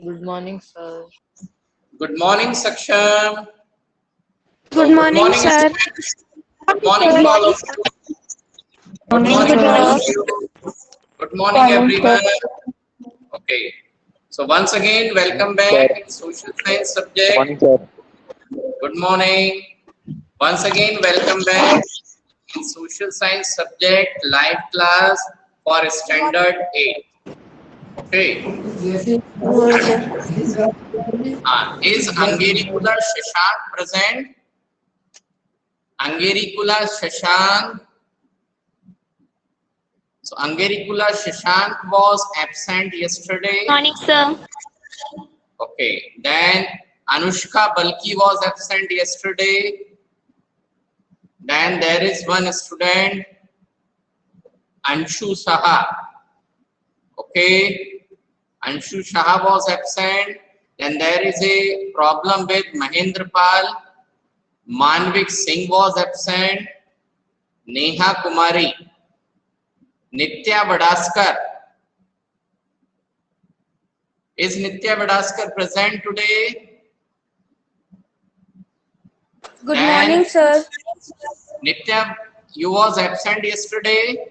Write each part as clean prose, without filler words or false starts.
Good morning, sir. Good morning, Saksham. Good So, good morning, morning, sir. students. Good morning to all of you. Good Morning, morning Good to all sir. of morning. you. Good morning, everyone. Okay. So, once again, welcome back in social science subject. Morning, sir. Good morning. Once again, welcome back in social science subject live class for standard 8. Okay. Is Angericula Shashank present? Angericula Shashank. So Angericula Shashank was absent yesterday. Morning, sir. Okay. Then Anushka Balki was absent yesterday. Then there is one student, Anshu Saha. Okay. Anshu Saha was absent. Then there is a problem with Mahendra Pal. Manvik Singh was absent. Neha Kumari. Nitya Vadaskar. Is Nitya Vadaskar present today? Good Then morning, sir. Nitya, you was absent yesterday.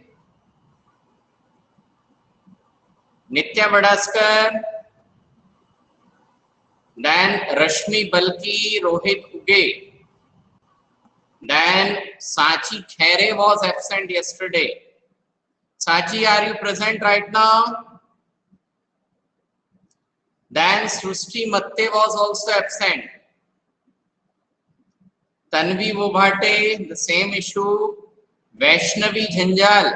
Nitya Vadaskar. Then Rashmi Balki, Rohit Uge. Then Sachi Khere was absent yesterday. Sachi, are you present right now? Then Srushti Matte was also absent. Tanvi Vobhate, the same issue. Vaishnavi Jhanjal.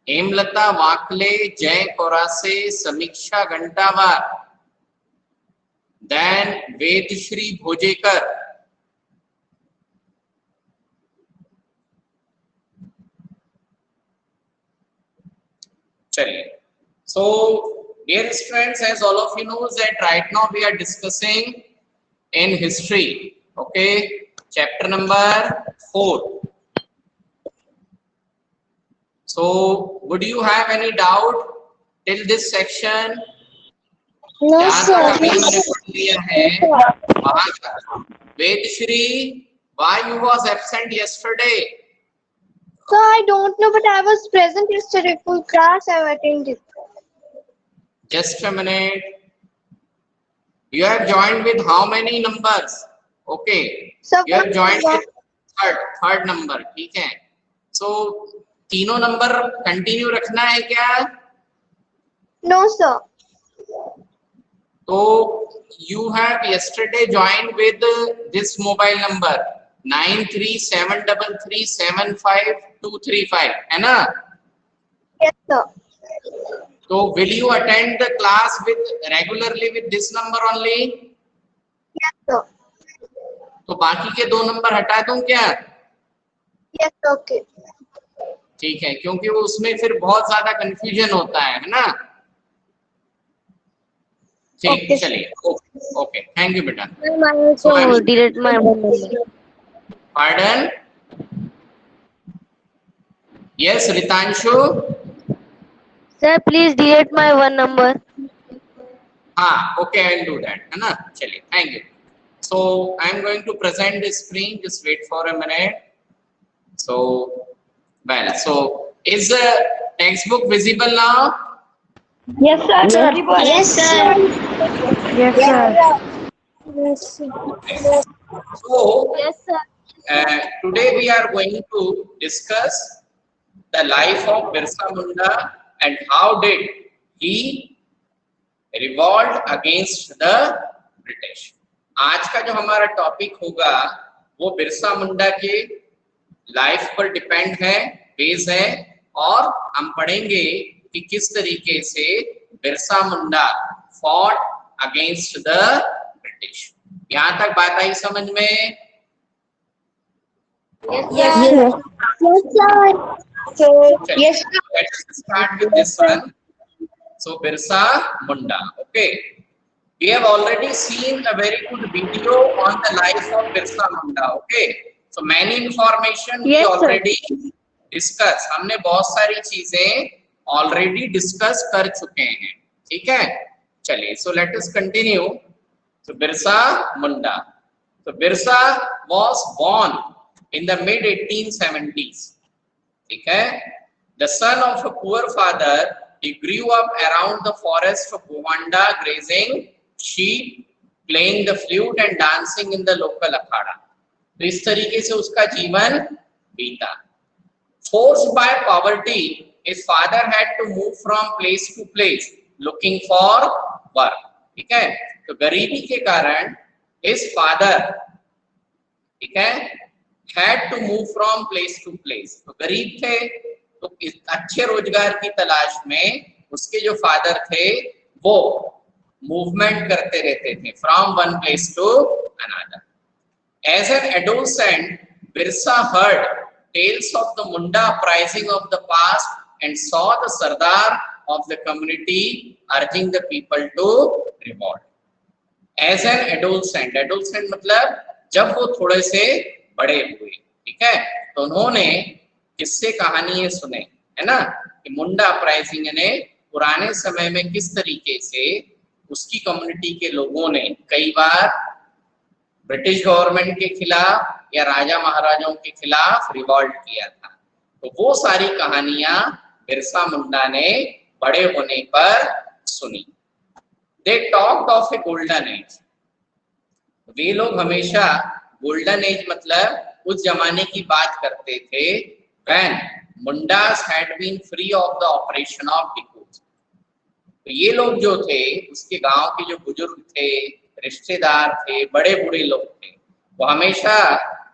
Hemlata वाकले, जय कोरासे, समीक्षा घंटावार. Then Vedashree भोजेकर. चलिए. So, dear students, as all of you know that right now we are discussing in history. Okay, chapter number 4. So, would you have any doubt till this section? No, जहाँ sir. तक अभी हमने पढ़ लिया है वहां तक. Vedashree, why you was absent yesterday? Sir, I don't know, but I was present yesterday. Full class I attended. Just a minute. You have joined with how many numbers? Okay. Sir, You have what joined number? with third number. ठीक है. So तीनों number continue रखना है क्या? No, sir. तो you have yesterday joined with this mobile number 9373375235 है ना? Yes, sir. तो will you attend the class with regularly with this number only? Yes, sir. तो बाकी के दो नंबर हटा दूं क्या? Yes, okay. ठीक है, क्योंकि वो उसमें फिर बहुत ज्यादा कंफ्यूजन होता है ना? ठीक, Okay, चलिए. ओके, थैंक यू बेटा. I also delete my one number. Pardon? Yes, Ritanshu. Sir, please delete my one number. हाँ, okay, I'll do that, है ना? चलिए, thank you. So I'm going to present the screen. Just wait for a minute. So, well, so is the textbook visible now? Yes, sir. Yes, sir. Yes, sir. Yes, sir. So Yes, sir. today we are going to discuss the life of Birsa Munda and how did he revolt against the British. आज का जो हमारा topic होगा वो बिरसा मुंडा के life पर depend है, base है, और हम पढ़ेंगे कि किस तरीके से Birsa Munda fought against the British. यहाँ तक बात आई समझ में? Yes, sir. Yes, sir. Let's start with this one. So Birsa Munda. Okay. We have already seen a very good video on the life of Birsa Munda. Okay. So many information we Yes, sir. already discuss, हमने बहुत सारी चीजें already discuss कर चुके हैं, ठीक है। चलिए, सो लेट अस कंटिन्यू। तो बिरसा मुंडा, तो Birsa was born in the mid 1870s, ठीक है। The son of a poor father, he grew up around the forest of Bowanda, grazing sheep, playing the flute and dancing in the local akhada. तो इस तरीके से उसका जीवन बीता। Forced by poverty, his father had to move from place to place looking for work, ठीक है। तो गरीबी के कारण his father, ठीक है, had to move from place to place, तो गरीब थे तो अच्छे रोजगार की तलाश में उसके जो फादर थे वो मूवमेंट करते रहते थे from one place to another. As an adolescent, Birsa heard tales of the Munda uprising of the past and saw the sardar of the community urging the people to revolt. As an adolescent, adolescent मतलब जब वो थोड़े से बड़े हुए, ठीक है, तो उन्होंने किससे कहानियां सुने, है ना, कि मुंडा अपराइजिंग ने पुराने समय में किस तरीके से उसकी कम्युनिटी के लोगों ने कई बार ब्रिटिश गवर्नमेंट के खिलाफ या राजा महाराजाओं के खिलाफ रिवॉल्ट किया था। तो वो सारी कहानियां बिरसा मुंडा ने बड़े होने पर सुनी। They talked of a golden age, वे लोग हमेशा गोल्डन एज मतलब उस जमाने की बात करते थे when Mundas had been free of the operation of Bhikkhus। तो ये लोग जो थे उसके गांव के जो बुजुर्ग थे, रिश्तेदार थे, बड़े बूढ़े लोग थे, वो हमेशा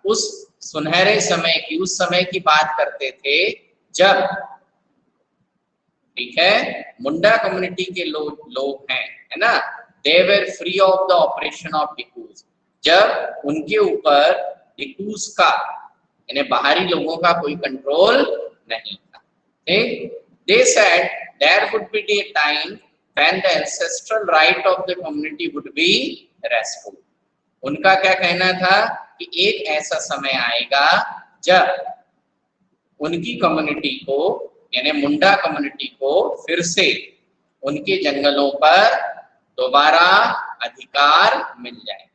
उस सुनहरे समय की, उस समय की बात करते थे जब, ठीक है, मुंडा कम्युनिटी के लोग हैं, है ना, they were free of the operation of Bhikkhus, जब उनके ऊपर भिक्षुस का यानी बाहरी लोगों का कोई कंट्रोल नहीं था, ठीक। They said there would be a time when the ancestral right of the community would be restored। उनका क्या कहना था कि एक ऐसा समय आएगा जब उनकी कम्युनिटी को यानी मुंडा कम्युनिटी को फिर से उनके जंगलों पर दोबारा अधिकार मिल जाएगा।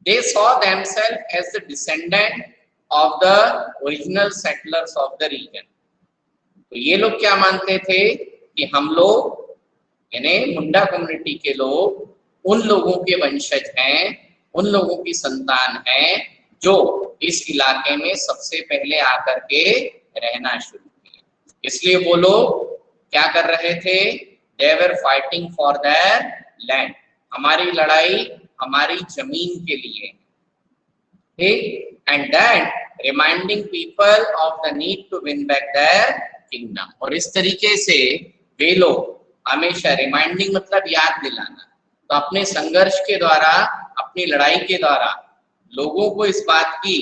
They saw themselves as the descendant of the original settlers of the region। तो ये लोग क्या मानते थे कि हम लोग यानी मुंडा कम्युनिटी के लोग उन लोगों के वंशज हैं, उन लोगों की संतान हैं जो इस इलाके में सबसे पहले आकर के रहना शुरू किए। इसलिए वो लोग क्या कर रहे थे, they were fighting for their land, हमारी लड़ाई हमारी जमीन के लिए, ठीक। And then reminding people of the need to win back their kingdom। और इस तरीके से वे लोग हमेशा रिमाइंडिंग मतलब याद दिलाना, तो अपने संघर्ष के द्वारा, अपनी लड़ाई के द्वारा लोगों को इस बात की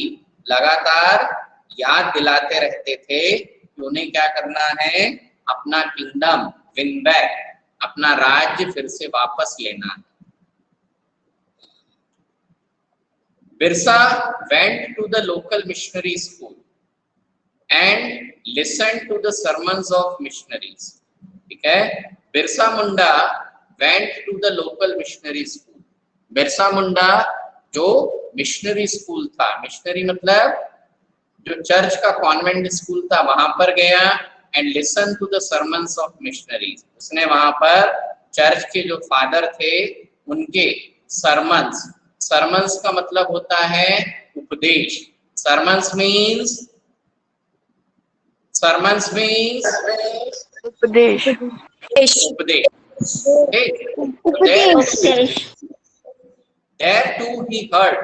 लगातार याद दिलाते रहते थे कि उन्हें क्या करना है, अपना किंगडम विन बैक, अपना राज्य फिर से वापस लेना है। Birsa went to the local missionary school and listened to the sermons of missionaries, ठीक है। Birsa Munda went to the local missionary school। Birsa Munda जो मिशनरी स्कूल था, मिशनरी मतलब जो चर्च का कॉन्वेंट स्कूल था, वहां पर गया and listen to the sermons of missionaries. उसने वहां पर चर्च के जो फादर थे उनके सरमन्स, सरमन्स का मतलब होता है उपदेश। सरमन्स मीन्स उपदेश। उपदेश। There too he heard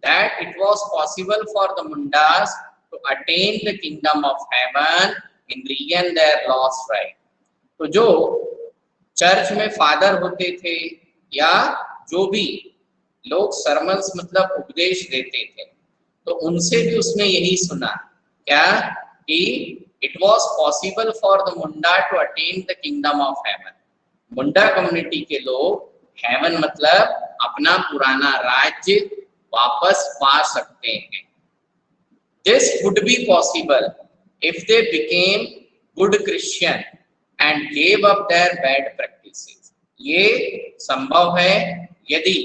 that it was possible for the Mundas to attain the kingdom of heaven and regain their lost right। तो जो चर्च में फादर होते थे या जो भी लोग सरमन्स मतलब उपदेश देते थे, तो उनसे भी उसने यही सुना क्या कि it was possible for the Munda to attain the kingdom of heaven. Munda community के लोग हेवन मतलब अपना पुराना राज्य वापस पा सकते हैं। This would be possible if they became good Christian and gave up their bad practices. ये संभव है यदि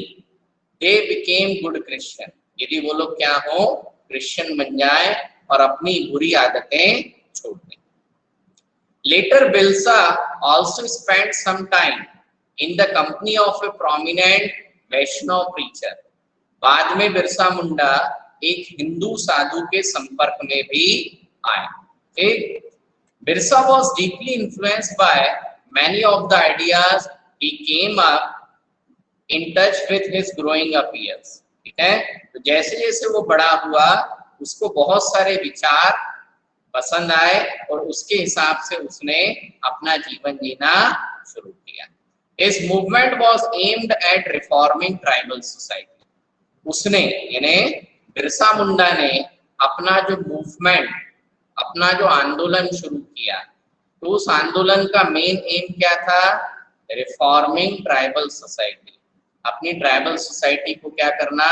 they became good Christian, यदि वो लोग क्या हो, क्रिश्चियन बन जाए और अपनी बुरी आदतें छोड़ दें. Later Bilsa also spent some time in the company of a prominent Vaishnav preacher. बाद में बिरसा मुंडा एक हिंदू साधु के संपर्क में भी आए. ठीक, Birsa was deeply influenced by many of the ideas he came up in touch with his growing up years. ठीक है, तो जैसे जैसे वो बड़ा हुआ उसको बहुत सारे विचार पसंद आए और उसके हिसाब से उसने अपना जीवन जीना शुरू किया. His movement was aimed at reforming tribal society. उसने यानी बिरसा मुंडा ने अपना जो मूवमेंट, अपना जो आंदोलन शुरू किया, तो उस आंदोलन का मेन एम क्या था, रिफॉर्मिंग ट्राइबल सोसाइटी. अपनी ट्राइबल सोसाइटी को क्या करना,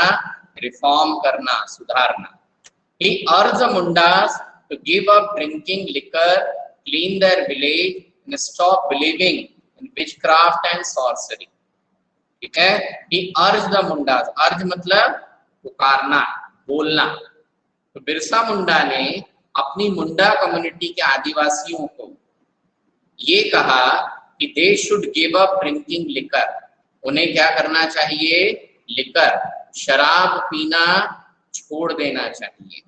रिफॉर्म करना, सुधारना. He urged Mundas to give up drinking liquor, clean their village and stop believing in witchcraft and sorcery. ठीक है, he urged the Mundas. अर्ज मतलब पुकारना, बोलना. तो बिरसा मुंडा ने अपनी मुंडा कम्युनिटी के आदिवासियों को ये कहा कि they should give up drinking liquor. उन्हें क्या करना चाहिए, लिकर, शराब पीना छोड़ देना चाहिए.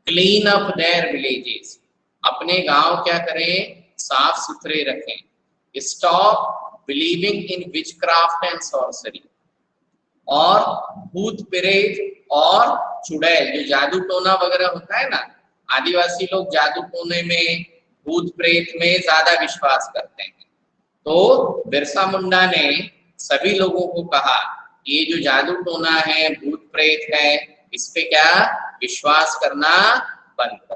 क्लीन अप देयर विलेजेस, अपने गांव क्या करें, साफ सुथरे रखें. Stop believing in witchcraft and sorcery, और भूत प्रेत और चुड़ैल, जो जादू टोना वगैरह होता है ना, आदिवासी लोग जादू टोने में, भूत प्रेत में ज्यादा विश्वास करते हैं. तो बिरसा मुंडा ने सभी लोगों को कहा ये जो जादू टोना है, भूत प्रेत है, इस पे क्या विश्वास करना बंद कर.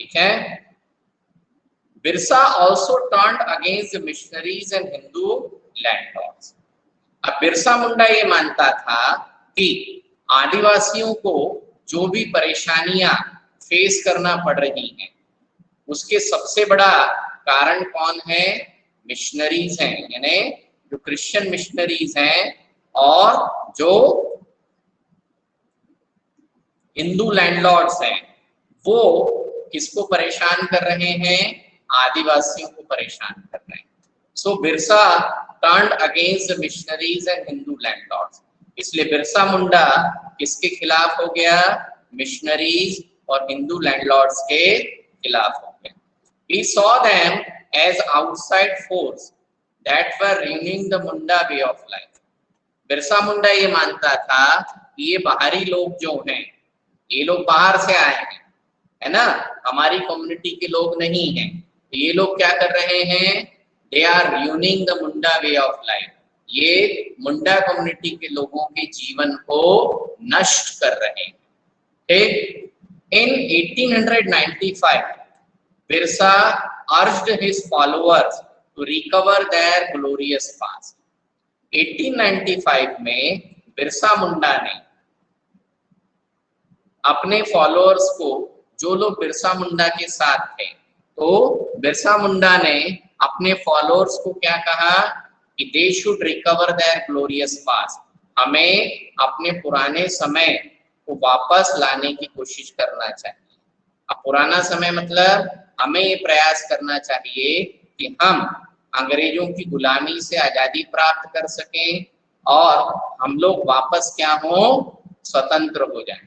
ठीक है. Birsa also turned against the missionaries and Hindu landlords. अब बिरसा मुंडा ये मानता था कि आदिवासियों को जो भी परेशानियां फेस करना पड़ रही हैं, उसके सबसे बड़ा कारण कौन है, मिशनरीज हैं, यानी जो क्रिश्चियन मिशनरीज हैं और जो हिंदू लैंडलॉर्ड्स हैं, वो किसको परेशान कर रहे हैं, आदिवासियों को परेशान कर रहे हैं. So Birsa turned against the missionaries and Hindu landlords. इसलिए बिरसा मुंडा किसके खिलाफ हो गया, मिशनरीज और हिंदू लैंडलॉर्ड्स के खिलाफ हो गया. He saw them as outside force that were ruining the Munda way of life. Birsa Munda ये मानता था कि ये बाहरी लोग जो हैं, ये लोग बाहर से आए हैं, है ना, हमारी कम्युनिटी के लोग नहीं हैं. तो ये लोग क्या कर रहे हैं, they are ruining the Munda way of life. ये मुंडा कम्युनिटी के लोगों के जीवन को नष्ट कर रहे हैं. ठीक. In 1895, Birsa urged his followers to recover their glorious past. 1895 में बिरसा मुंडा ने अपने फॉलोअर्स को, जो लोग बिरसा मुंडा के साथ थे, तो बिरसा मुंडा ने अपने फॉलोअर्स को क्या कहा कि they should recover their glorious past. हमें अपने पुराने समय को वापस लाने की कोशिश करना चाहिए. अब पुराना समय मतलब हमें ये प्रयास करना चाहिए कि हम अंग्रेजों की गुलामी से आजादी प्राप्त कर सकें और हम लोग वापस क्या हो, स्वतंत्र हो जाएं.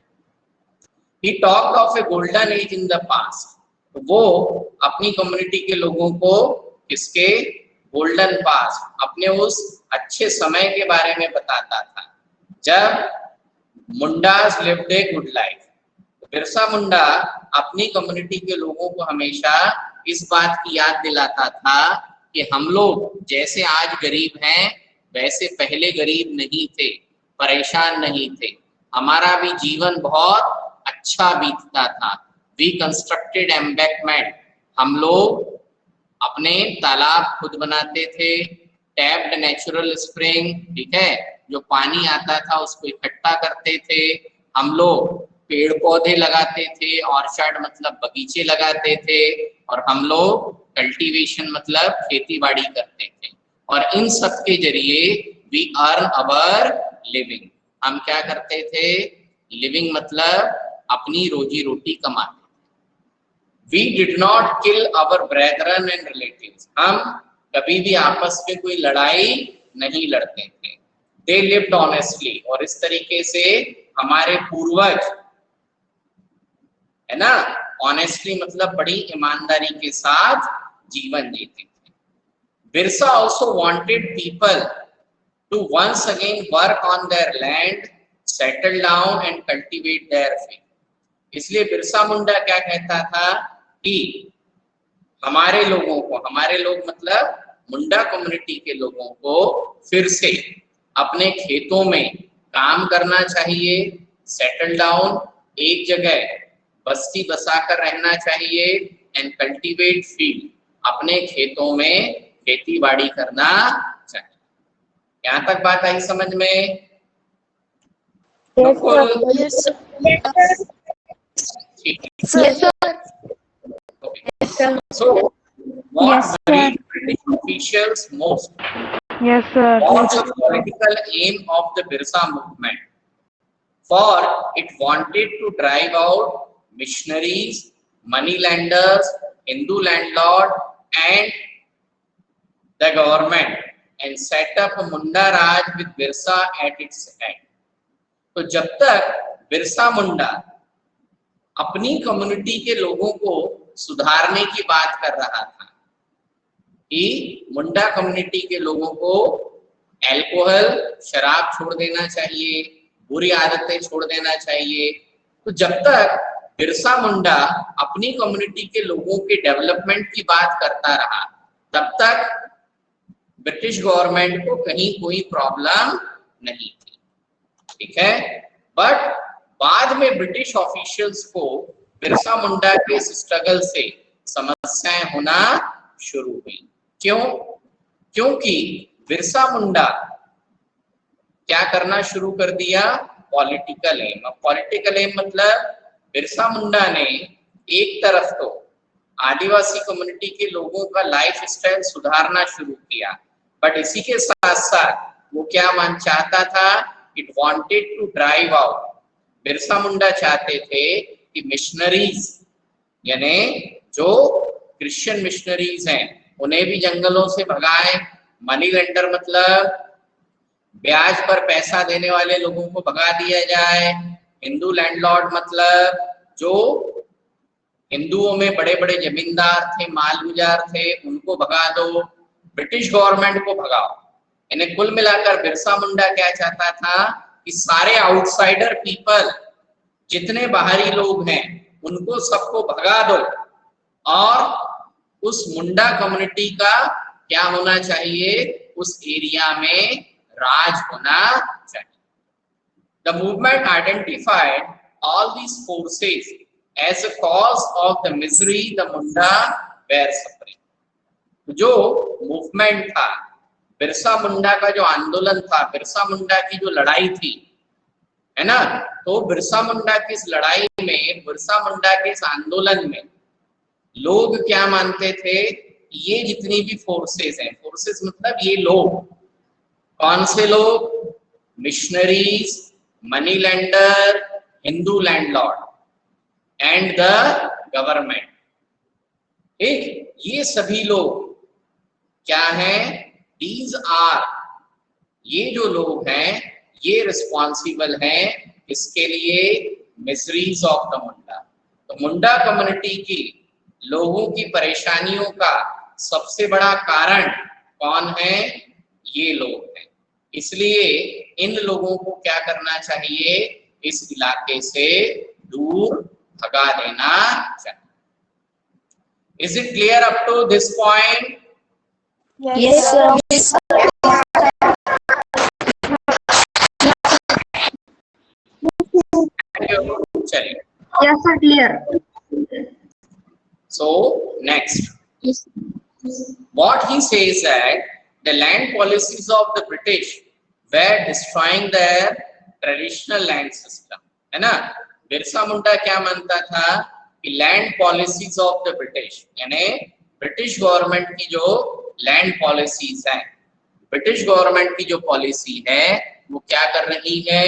He talked of a golden age in the past. तो वो अपनी कम्युनिटी के लोगों को इसके गोल्डन पास्ट, अपने उस अच्छे समय के बारे में बताता था जब Mundas lived a good life. Birsa Munda अपनी कम्युनिटी के लोगों को हमेशा इस बात की याद दिलाता था कि हम लोग जैसे आज गरीब हैं वैसे पहले गरीब नहीं थे, परेशान नहीं थे, हमारा भी जीवन बहुत अच्छा बीतता था. वी कंस्ट्रक्टेड एम्बैंकमेंट, हम लोग अपने तालाब खुद बनाते थे. टैप्ड नेचुरल स्प्रिंग, ठीक है, जो पानी आता था उसको इकट्ठा करते थे. हम लोग पेड़ पौधे लगाते थे, ऑर्चर्ड मतलब बगीचे लगाते थे, और हम लोग कल्टीवेशन मतलब खेती बाड़ी करते थे, और इन सब के जरिए वी अर्न अवर लिविंग। हम क्या करते थे? लिविंग मतलब अपनी रोजी रोटी कमाते। We did not kill our brethren and relatives. हम कभी भी आपस में कोई लड़ाई नहीं लड़ते थे। They lived honestly, और इस तरीके से हमारे पूर्वज, है ना, ऑनेस्टली मतलब बड़ी ईमानदारी के साथ जीवन जीते थे। Birsa also wanted people to once again work on their land, settle down and cultivate their faith. इसलिए बिरसा मुंडा क्या कहता था कि हमारे लोगों को, हमारे लोग मतलब मुंडा कम्युनिटी के लोगों को फिर से अपने खेतों में काम करना चाहिए, सेटल डाउन, एक जगह बस्ती बसाकर रहना चाहिए, एंड कल्टीवेट फील्ड, अपने खेतों में खेती बाड़ी करना चाहिए। यहाँ तक बात आई समझ में? Yes, sir. So, what worried British officials most? Yes, sir. Was the political aim of the Birsa movement, for it wanted to drive out missionaries, moneylenders, Hindu landlord, and the government, and set up Munda Raj with Birsa at its head. तो जब तक बिरसा मुंडा अपनी community के लोगों को सुधारने की बात कर रहा था कि मुंडा कम्युनिटी के लोगों को अल्कोहल, शराब छोड़ देना चाहिए, बुरी आदतें छोड़ देना चाहिए, तो जब तक बिरसा मुंडा अपनी कम्युनिटी के लोगों के डेवलपमेंट की बात करता रहा, तब तक ब्रिटिश गवर्नमेंट को कहीं कोई प्रॉब्लम नहीं थी, ठीक है। बट बाद में ब्रिटिश ऑफिशियल्स को बिरसा मुंडा के स्ट्रगल से समस्याएं होना शुरू हुई। क्यों? क्योंकि बिरसा मुंडा क्या करना शुरू कर दिया? Political M. पॉलिटिकल एम मतलब बिरसा मुंडा ने एक तरफ तो आदिवासी कम्युनिटी के लोगों का लाइफ स्टाइल सुधारना शुरू किया, बट इसी के साथ साथ वो क्या चाहता था? It wanted to drive out. Birsa Munda चाहते थे कि मिशनरीज, यानी जो क्रिश्चियन मिशनरीज हैं, उन्हें भी जंगलों से भगाएं। मनी लेंडर मतलब ब्याज पर पैसा देने वाले लोगों को भगा दिया जाए। हिंदू लैंडलॉर्ड मतलब जो हिंदुओं में बड़े बड़े जमींदार थे, माल गुजार थे, उनको भगा दो। ब्रिटिश गवर्नमेंट को भगाओ। इन्हें कुल मिलाकर बिरसा मुंडा क्या चाहता था कि सारे आउटसाइडर पीपल, जितने बाहरी लोग हैं, उनको सबको भगा दो, और उस मुंडा कम्युनिटी का क्या होना चाहिए? उस एरिया में राज होना चाहिए। The movement identified all these forces as a cause of the misery the Munda were suffering. जो मूवमेंट था, बिरसा मुंडा का जो आंदोलन था, बिरसा मुंडा की जो लड़ाई थी, है ना, तो बिरसा मुंडा की इस लड़ाई में, बिरसा मुंडा के इस आंदोलन में लोग क्या मानते थे? ये जितनी भी फोर्सेस हैं, फोर्सेस मतलब ये लोग, कौन से लोग? Missionaries, money lender, Hindu landlord and the government. ठीक, ये सभी लोग क्या हैं? These are, ये जो लोग हैं, ये रिस्पॉन्सिबल हैं इसके लिए मिजरीज ऑफ द मुंडा। तो मुंडा कम्युनिटी की लोगों की परेशानियों का सबसे बड़ा कारण कौन है? ये लोग हैं। इसलिए इन लोगों को क्या करना चाहिए? इस इलाके से दूर भगा देना चाहिए। Is it clear up to this point? Yes, sir. चलिए, Yes, sir. Clear. so next, what he says that the land policies of the British were destroying their traditional land system, है ना। बिरसा मुंडा क्या मानता था कि land policies of the British, यानी British government की जो लैंड पॉलिसीज है, ब्रिटिश गवर्नमेंट की जो पॉलिसी है वो क्या कर रही है,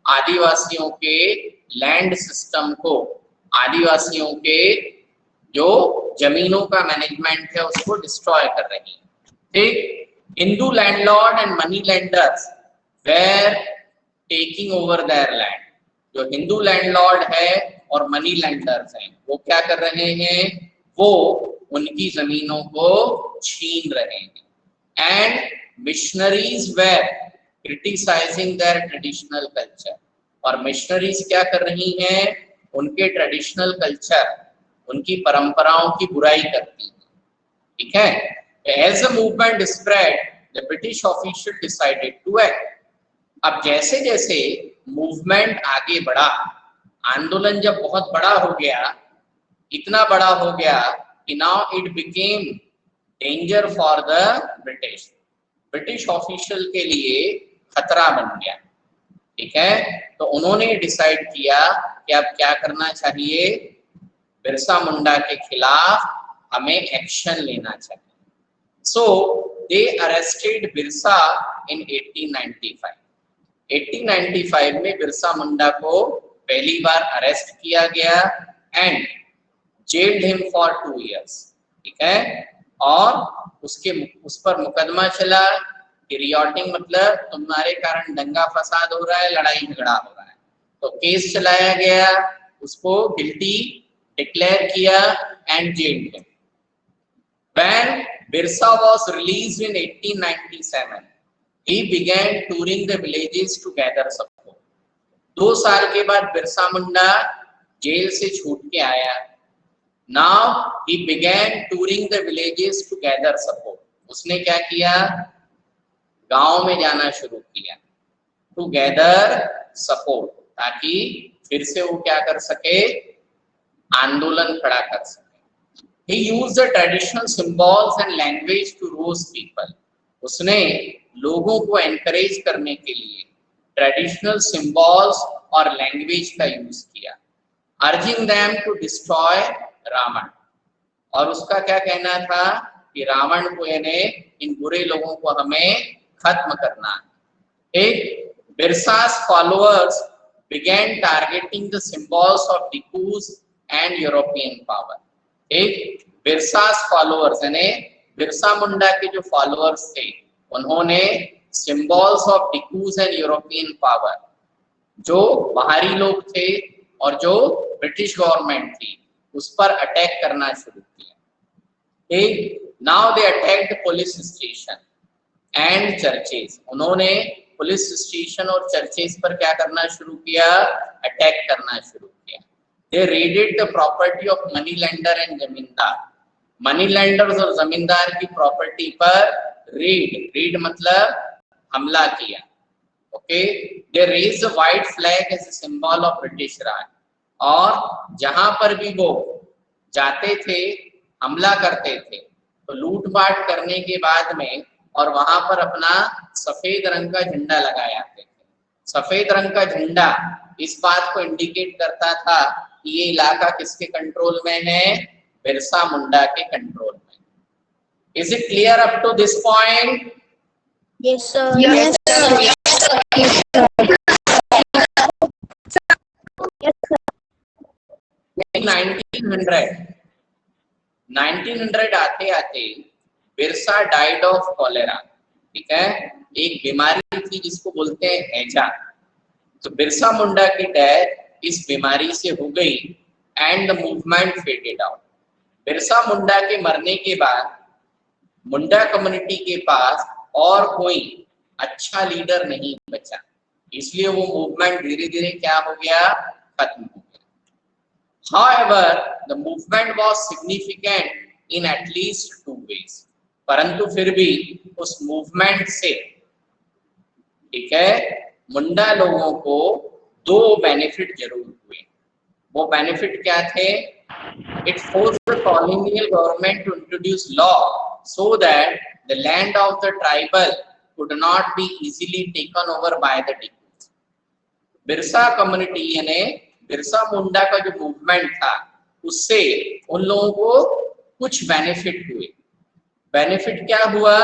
आदिवासियों के लैंड सिस्टम को, आदिवासियों के जो जमीनों का मैनेजमेंट है उसको डिस्ट्रॉय कर रही है। ठीक, Hindu landlord and money lenders were taking over their land, जो हिंदू लैंडलॉर्ड है और मनी लेंडर्स हैं वो क्या कर रहे हैं, वो उनकी जमीनों को छीन रहे हैं। And missionaries were criticising their traditional culture, और मिशनरीज क्या कर रही हैं, उनके ट्रेडिशनल कल्चर, उनकी परंपराओं की बुराई करती हैं। ठीक है, as a movement spread the British official decided to act. अब जैसे जैसे मूवमेंट आगे बढ़ा, आंदोलन जब बहुत बड़ा हो गया, इतना बड़ा हो गया कि now it became danger for the British, British official के लिए खतरा बन गया। ठीक है, तो उन्होंने डिसाइड किया कि अब क्या करना चाहिए, बिरसा मुंडा के खिलाफ हमें एक्शन लेना चाहिए। सो दे अरेस्टेड बिरसा इन 1895। 1895 में बिरसा मुंडा को पहली बार अरेस्ट किया गया and gelled him for 2 years। ठीक है, और उस पर मुकदमा चला कि रियॉटिंग, मतलब तुम्हारे कारण दंगा फसाद हो रहा है, लड़ाई झगड़ा हो रहा है, तो केस चलाया गया, उसको गिल्टी डिक्लेयर किया and gelled him. When Birsa was released in 1897, he began touring the villages to gather support। 2 साल के बाद बिरसा मुंडा जेल से छूट के आया। Now he began touring the villages to gather support। उसने क्या किया, गांव में जाना शुरू किया, टू गैदर सपोर्ट, ताकि फिर से वो क्या कर सके, आंदोलन खड़ा कर सके। He used the traditional symbols and language to rouse people। उसने लोगों को एनकरेज करने के लिए ट्रेडिशनल सिंबल्स और लैंग्वेज का यूज किया। Urging them to destroy Ravan, और उसका क्या कहना था कि रावण को, यानी इन बुरे लोगों को हमें खत्म करना है। एक बिरसा's followers began targeting the symbols of Tippus and European power। एक बिरसा's followers यानी बिरसा मुंडा के जो फॉलोअर्स थे, उन्होंने सिंबल्स ऑफ टिपूस एंड यूरोपियन पावर, जो बाहरी लोग थे और जो ब्रिटिश गवर्नमेंट थी, उस पर अटैक करना शुरू किया। एक now they attacked police station and churches. उन्होंने पुलिस स्टेशन और चर्चेज पर क्या करना शुरू किया, अटैक करना शुरू किया। They raided the property of money lender and जमींदार। मनी लैंडर्स और जमींदार की प्रॉपर्टी पर रेड मतलब हमला किया। Okay, they raised the white flag as a symbol of British राज। और जहां पर भी वो जाते थे, हमला करते थे, तो लूटपाट करने के बाद में, और वहां पर अपना सफेद रंग का झंडा लगाए आते थे। सफेद रंग का झंडा इस बात को इंडिकेट करता था कि ये इलाका किसके कंट्रोल में है, बिरसा मुंडा के कंट्रोल में। Is it clear up to this point? Yes, sir. Yes, sir. Yes, sir. Yes, sir. Yes, sir. 1900 आते आते बिरसा डाइड ऑफ कॉलेरा। ठीक है, एक बीमारी थी जिसको बोलते हैं हैजा। तो बिरसा मुंडा की डेथ इस बीमारी से हो गई and the movement faded out. Birsa Munda के मरने के बाद मुंडा कम्युनिटी के पास और कोई अच्छा लीडर नहीं बचा, इसलिए वो मूवमेंट धीरे धीरे क्या हो गया, खत्म हो गया। However, the movement was significant in at least 2 ways। परंतु फिर भी उस मूवमेंट से, ठीक है, मुंडा लोगों को 2 बेनिफिट जरूर हुए। वो बेनिफिट क्या थे? It forced the colonial government to introduce law so that the land of the tribal could not be easily taken over by the Tippus। Birsa community यानी बिरसा मुंडा का जो मूवमेंट था उससे उन लोगों को कुछ बेनिफिट हुए। बेनिफिट क्या हुआ?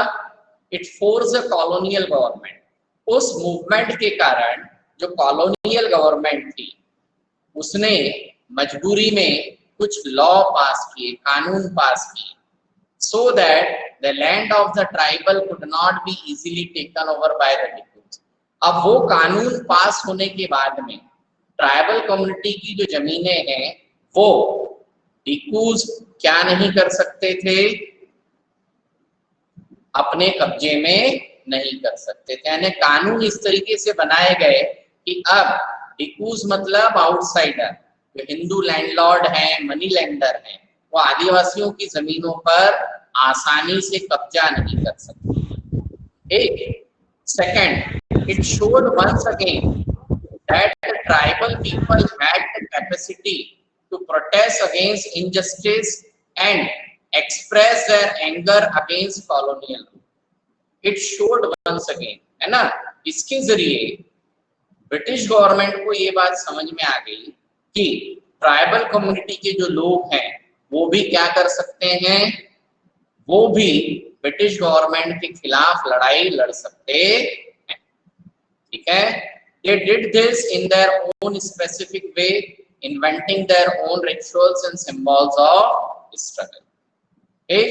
It force a colonial government. उस मूवमेंट के कारण जो कॉलोनियल गवर्नमेंट थी उसने मजबूरी में कुछ लॉ पास किए, कानून पास किए, so that the land of the tribal could not be easily taken over by the Hindus। अब वो कानून पास होने के बाद में ट्राइबल कम्युनिटी की जो जमीनें हैं वो हिंदूज क्या नहीं कर सकते थे, अपने कब्जे में नहीं कर सकते थे। यानी कानून इस तरीके से बनाए गए कि अब हिंदूज मतलब आउटसाइडर, जो हिंदू लैंडलॉर्ड हैं, मनी लेंडर हैं, वो आदिवासियों की जमीनों पर आसानी से कब्जा नहीं कर सकते। एक second, it showed once again that the tribal people had the capacity to protest against injustice and express their anger against colonial rule। It showed once again, है ना। इसके जरिए ब्रिटिश गवर्नमेंट को ये बात समझ में आ गई कि ट्राइबल कम्युनिटी के जो लोग हैं वो भी क्या कर सकते हैं, वो भी ब्रिटिश गवर्नमेंट के खिलाफ लड़ाई लड़ सकते हैं। ठीक है, they did this in their own specific way, inventing their own rituals and symbols of struggle। ठीक,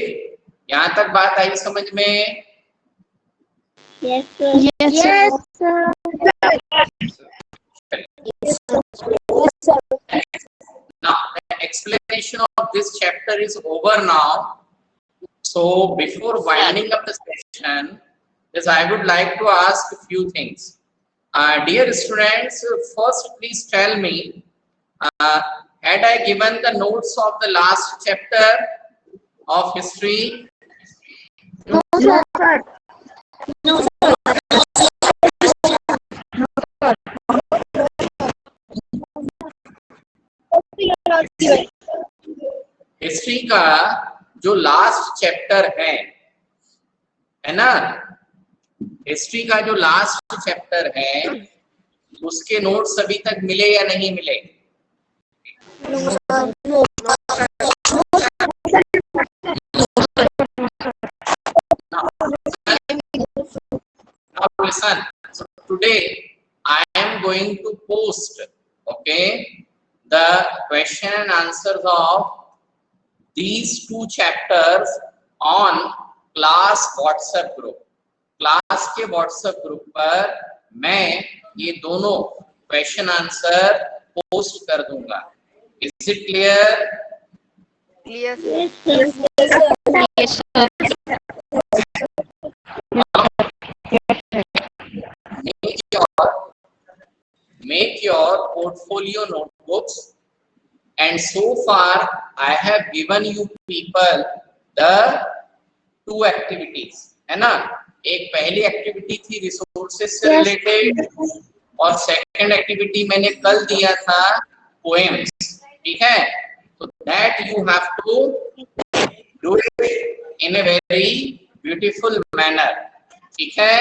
यहाँ तक बात आई समझ में? Yes, sir. Yes, sir. Now the explanation of this chapter is over now. So before winding up the session, yes, I would like to ask a few things. Dear students, first please tell me, had I given the notes of the last chapter of history? No, sir. No, sir. History का जो last chapter है ना, history का जो last chapter है उसके notes अभी तक मिले या नहीं मिले? Now listen, so today I am going to post, okay, the question and answers of these two chapters on class WhatsApp group। Class के WhatsApp ग्रुप पर मैं ये दोनों क्वेश्चन आंसर पोस्ट कर दूंगा। Is it clear? Yes, sir. Make your portfolio notebooks, and so far I have given you people the two activities, है ना। एक पहली एक्टिविटी थी रिसोर्सेज से रिलेटेड, और सेकंड एक्टिविटी मैंने कल दिया था पोएम्स। ठीक है, तो that you have to do it in a very beautiful manner. ठीक है,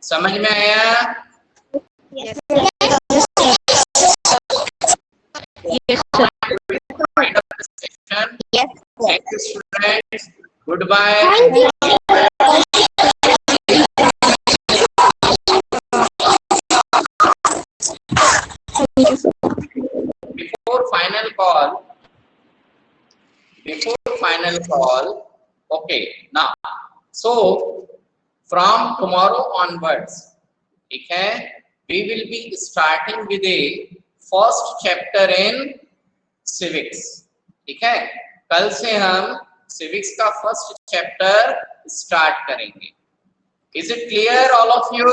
समझ में आया? Yes, Wind up the session. yes, Thank you, students. Goodbye. Thank you. Before final call, okay, now, so from tomorrow onwards, okay, we will be starting with a first chapter in civics। ठीक है, कल से हम civics का first chapter start करेंगे। Is it clear all of you?